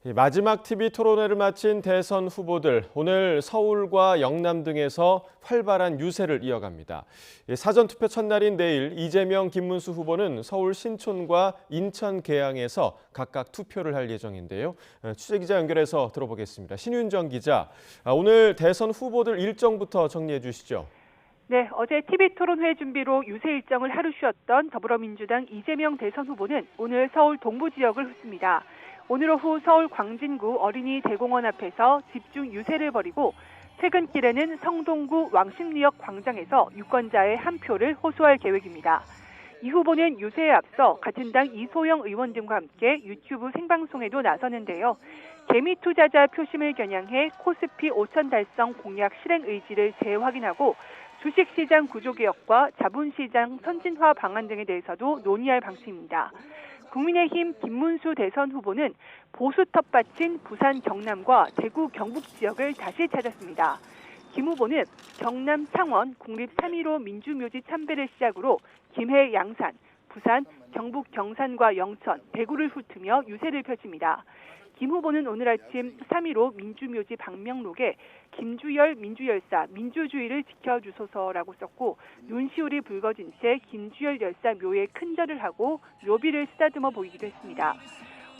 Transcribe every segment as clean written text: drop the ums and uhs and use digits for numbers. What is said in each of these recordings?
마지막 TV 토론회를 마친 대선 후보들, 오늘 서울과 영남 등에서 활발한 유세를 이어갑니다. 사전투표 첫날인 내일 이재명, 김문수 후보는 서울 신촌과 인천 계양에서 각각 투표를 할 예정인데요. 취재기자 연결해서 들어보겠습니다. 신윤정 기자, 오늘 대선 후보들 일정부터 정리해 주시죠. 네, 어제 TV 토론회 준비로 유세 일정을 하루 쉬었던 더불어민주당 이재명 대선 후보는 오늘 서울 동부 지역을 훑습니다. 오늘 오후 서울 광진구 어린이 대공원 앞에서 집중 유세를 벌이고 퇴근길에는 성동구 왕십리역 광장에서 유권자의 한 표를 호소할 계획입니다. 이 후보는 유세에 앞서 같은 당 이소영 의원 등과 함께 유튜브 생방송에도 나서는데요. 개미 투자자 표심을 겨냥해 코스피 5천 달성 공약 실행 의지를 재확인하고 주식시장 구조개혁과 자본시장 선진화 방안 등에 대해서도 논의할 방침입니다. 국민의힘 김문수 대선 후보는 보수 텃밭인 부산 경남과 대구 경북 지역을 다시 찾았습니다. 김 후보는 경남 창원 국립 3.15 민주묘지 참배를 시작으로 김해 양산, 부산, 경북 경산과 영천, 대구를 훑으며 유세를 펼칩니다. 김 후보는 오늘 아침 3.15 민주묘지 방명록에 김주열 민주열사 민주주의를 지켜주소서라고 썼고 눈시울이 붉어진 채 김주열 열사 묘에 큰절을 하고 묘비를 쓰다듬어 보이기도 했습니다.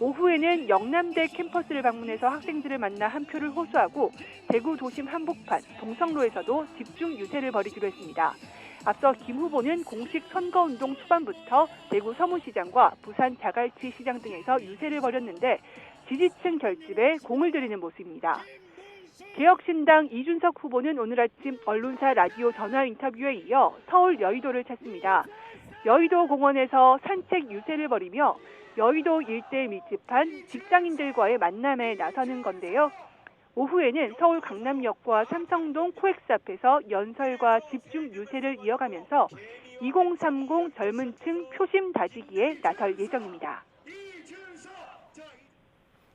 오후에는 영남대 캠퍼스를 방문해서 학생들을 만나 한 표를 호소하고 대구 도심 한복판 동성로에서도 집중 유세를 벌이기로 했습니다. 앞서 김 후보는 공식 선거운동 초반부터 대구 서문시장과 부산 자갈치 시장 등에서 유세를 벌였는데 지지층 결집에 공을 들이는 모습입니다. 개혁신당 이준석 후보는 오늘 아침 언론사 라디오 전화 인터뷰에 이어 서울 여의도를 찾습니다. 여의도 공원에서 산책 유세를 벌이며 여의도 일대에 밀집한 직장인들과의 만남에 나서는 건데요. 오후에는 서울 강남역과 삼성동 코엑스 앞에서 연설과 집중 유세를 이어가면서 2030 젊은 층 표심 다지기에 나설 예정입니다.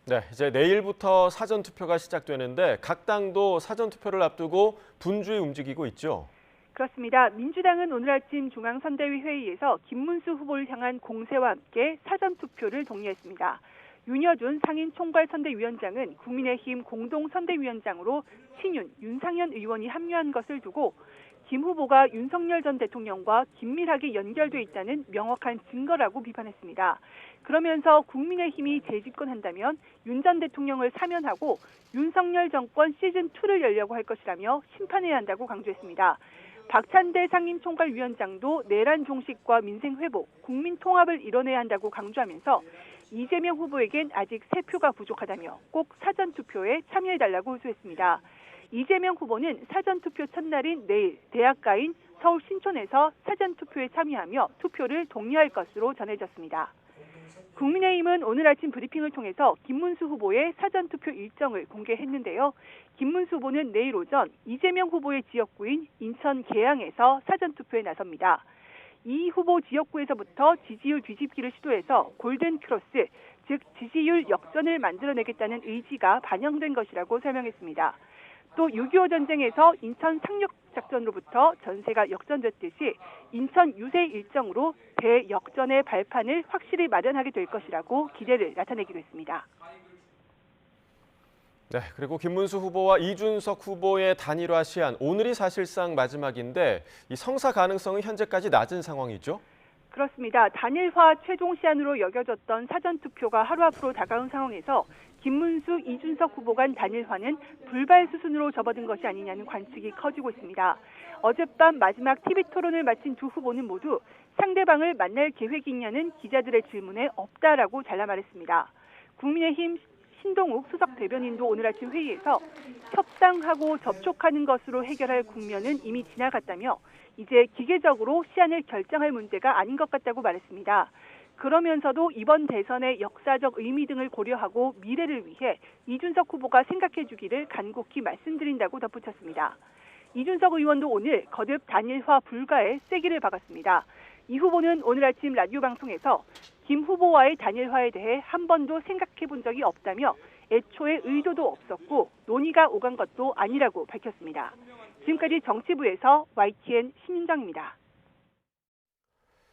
네, 이제 내일부터 사전투표가 시작되는데 각 당도 사전투표를 앞두고 분주히 움직이고 있죠. 그렇습니다. 민주당은 오늘 아침 중앙선대위 회의에서 김문수 후보를 향한 공세와 함께 사전투표를 독려했습니다. 윤여준 상임총괄선대위원장은 국민의힘 공동선대위원장으로 친윤 윤상현 의원이 합류한 것을 두고 김 후보가 윤석열 전 대통령과 긴밀하게 연결돼 있다는 명확한 증거라고 비판했습니다. 그러면서 국민의힘이 재집권한다면 윤 전 대통령을 사면하고 윤석열 정권 시즌2를 열려고 할 것이라며 심판해야 한다고 강조했습니다. 박찬대 상임총괄위원장도 내란 종식과 민생 회복, 국민 통합을 이뤄내야 한다고 강조하면서 이재명 후보에겐 아직 3표가 부족하다며 꼭 사전투표에 참여해달라고 호소했습니다. 이재명 후보는 사전투표 첫날인 내일 대학가인 서울 신촌에서 사전투표에 참여하며 투표를 독려할 것으로 전해졌습니다. 국민의힘은 오늘 아침 브리핑을 통해서 김문수 후보의 사전투표 일정을 공개했는데요. 김문수 후보는 내일 오전 이재명 후보의 지역구인 인천 계양에서 사전투표에 나섭니다. 이 후보 지역구에서부터 지지율 뒤집기를 시도해서 골든 크로스, 즉 지지율 역전을 만들어내겠다는 의지가 반영된 것이라고 설명했습니다. 또 6.25 전쟁에서 인천 상륙작전으로부터 전세가 역전됐듯이 인천 유세 일정으로 대역전의 발판을 확실히 마련하게 될 것이라고 기대를 나타내기도 했습니다. 네, 그리고 김문수 후보와 이준석 후보의 단일화 시한, 오늘이 사실상 마지막인데 이 성사 가능성은 현재까지 낮은 상황이죠? 그렇습니다. 단일화 최종 시한으로 여겨졌던 사전투표가 하루 앞으로 다가온 상황에서 김문수, 이준석 후보 간 단일화는 불발 수순으로 접어든 것이 아니냐는 관측이 커지고 있습니다. 어젯밤 마지막 TV 토론을 마친 두 후보는 모두 상대방을 만날 계획이 있냐는 기자들의 질문에 없다라고 잘라 말했습니다. 국민의힘 신동욱 수석 대변인도 오늘 아침 회의에서 협상하고 접촉하는 것으로 해결할 국면은 이미 지나갔다며 이제 기계적으로 시한을 결정할 문제가 아닌 것 같다고 말했습니다. 그러면서도 이번 대선의 역사적 의미 등을 고려하고 미래를 위해 이준석 후보가 생각해 주기를 간곡히 말씀드린다고 덧붙였습니다. 이준석 의원도 오늘 거듭 단일화 불가에 세기를 박았습니다. 이 후보는 오늘 아침 라디오 방송에서 김 후보와의 단일화에 대해 한 번도 생각해 본 적이 없다며 애초에 의도도 없었고 논의가 오간 것도 아니라고 밝혔습니다. 지금까지 정치부에서 YTN 신윤정입니다.